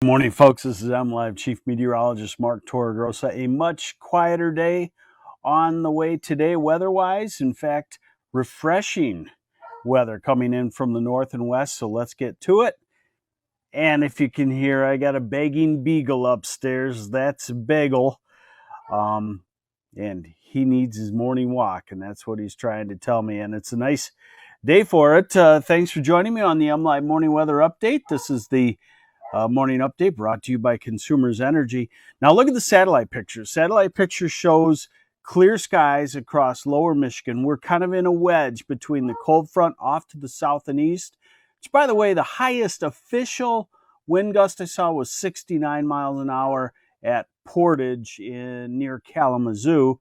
Good morning, folks. This is MLive Chief Meteorologist Mark Torregrossa. A much quieter day on the way today weather-wise. In fact, refreshing weather coming in from the north and west, so let's get to it. And if you can hear, I got a begging beagle upstairs. That's Bagel. And he needs his morning walk, and that's what he's trying to tell me. And it's a nice day for it. Thanks for joining me on the MLive Morning Weather Update. This is the morning update brought to you by Consumers Energy. Now look at the satellite picture. Satellite picture shows clear skies across lower Michigan. We're kind of in a wedge between the cold front off to the south and east, which, by the way, the highest official wind gust I saw was 69 miles an hour at Portage near Kalamazoo.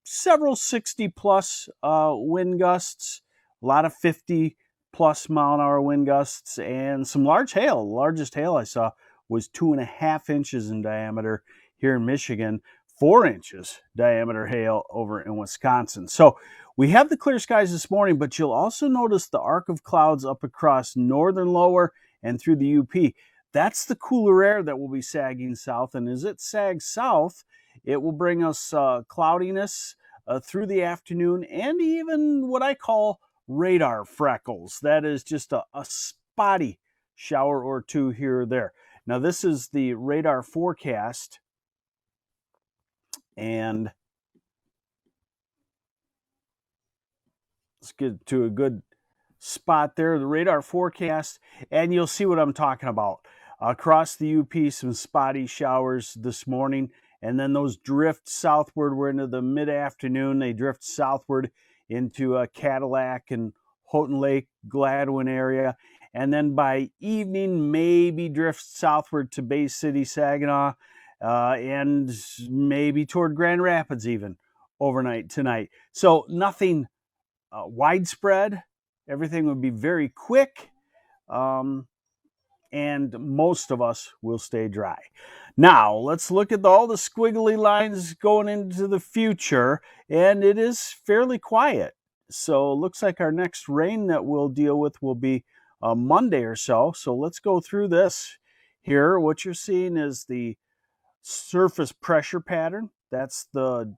Several 60 plus wind gusts, a lot of 50 plus mile an hour wind gusts, and some large hail. The largest hail I saw was 2.5 inches in diameter here in Michigan, 4 inches diameter hail over in Wisconsin. So we have the clear skies this morning, but you'll also notice the arc of clouds up across northern lower and through the UP. That's the cooler air that will be sagging south, and as it sags south, it will bring us cloudiness through the afternoon and even what I call radar freckles. That is just a spotty shower or two here or there. Now, this is the radar forecast, and let's get to a good spot there. The radar forecast, and you'll see what I'm talking about. Across the UP, some spotty showers this morning, and then those drift southward. We're into the mid-afternoon. They drift southward into Cadillac and Houghton Lake, Gladwin area. And then by evening, maybe drift southward to Bay City, Saginaw, and maybe toward Grand Rapids even overnight tonight. So nothing widespread. Everything would be very quick. And most of us will stay dry. Now, let's look at all the squiggly lines going into the future, and it is fairly quiet. So it looks like our next rain that we'll deal with will be Monday or so. So let's go through this here. What you're seeing is the surface pressure pattern. That's the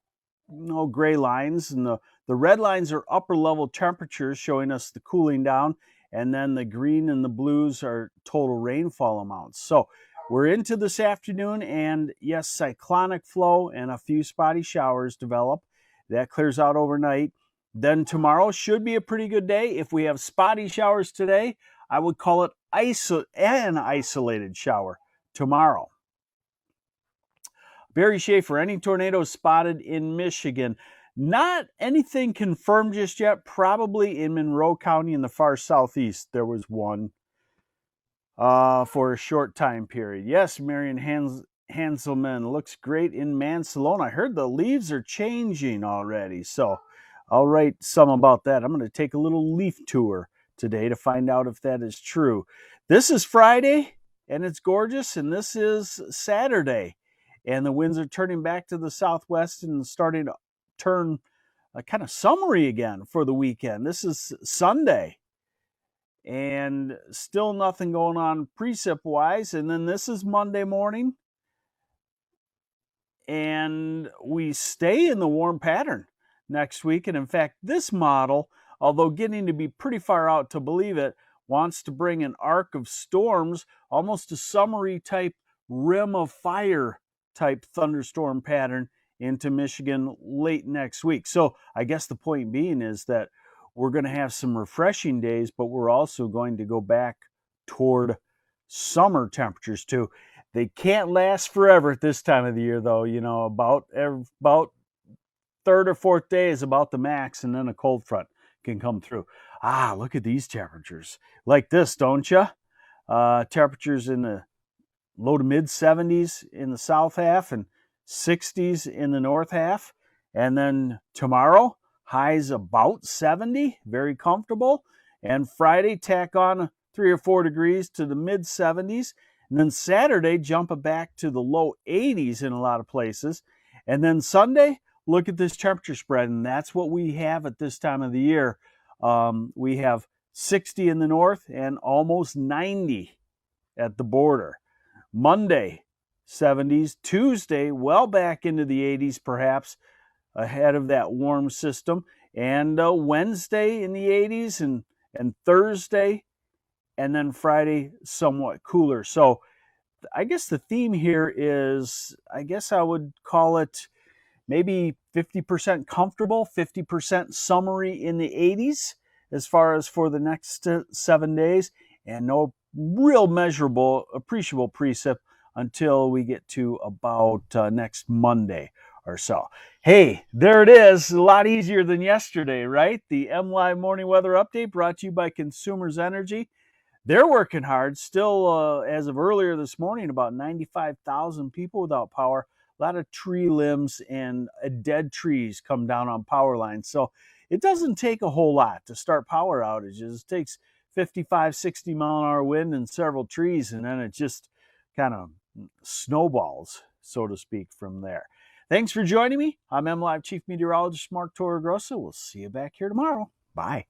gray lines, and the red lines are upper level temperatures showing us the cooling down. And then the green and the blues are total rainfall amounts. So we're into this afternoon, and yes, cyclonic flow and a few spotty showers develop. That clears out overnight. Then tomorrow should be a pretty good day. If we have spotty showers today, I would call it an isolated shower tomorrow. Barry Schaefer, any tornadoes spotted in Michigan? Not anything confirmed just yet. Probably in Monroe County in the far southeast, there was one for a short time period. Yes, Marion Hanselman looks great in Mansalona. I heard the leaves are changing already, so I'll write some about that. I'm going to take a little leaf tour today to find out if that is true. This is Friday, and it's gorgeous, and this is Saturday, and the winds are turning back to the southwest and starting to turn kind of summery again for the weekend. This is Sunday, and still nothing going on precip wise. And then this is Monday morning, and we stay in the warm pattern next week. And in fact, this model, although getting to be pretty far out to believe it, wants to bring an arc of storms, almost a summery type rim of fire type thunderstorm pattern into Michigan late next week. So I guess the point being is that we're going to have some refreshing days, but we're also going to go back toward summer temperatures too. They can't last forever at this time of the year, though. You know, about third or fourth day is about the max, and then a cold front can come through. Look at these temperatures. Like this, don't you? Temperatures in the low to mid 70s in the south half and 60s in the north half. And then tomorrow, highs about 70, very comfortable. And Friday, tack on 3 or 4 degrees to the mid 70s. And then Saturday, jump it back to the low 80s in a lot of places. And then Sunday, look at this temperature spread. And that's what we have at this time of the year. We have 60 in the north and almost 90 at the border. Monday, 70s. Tuesday, well back into the 80s perhaps, ahead of that warm system. And Wednesday in the 80s, and Thursday, and then Friday somewhat cooler. So I guess the theme here is, I guess I would call it maybe 50% comfortable, 50% summery in the 80s as far as for the next 7 days, and no real measurable, appreciable precip until we get to about next Monday or so. Hey, there it is. A lot easier than yesterday, right? The MLive Morning Weather Update brought to you by Consumers Energy. They're working hard. Still, as of earlier this morning, about 95,000 people without power. A lot of tree limbs and dead trees come down on power lines. So it doesn't take a whole lot to start power outages. It takes 55, 60 mile an hour wind and several trees, and then it just kind of snowballs, so to speak, from there. Thanks for joining me. I'm MLive Chief Meteorologist Mark Torregrossa. We'll see you back here tomorrow. Bye.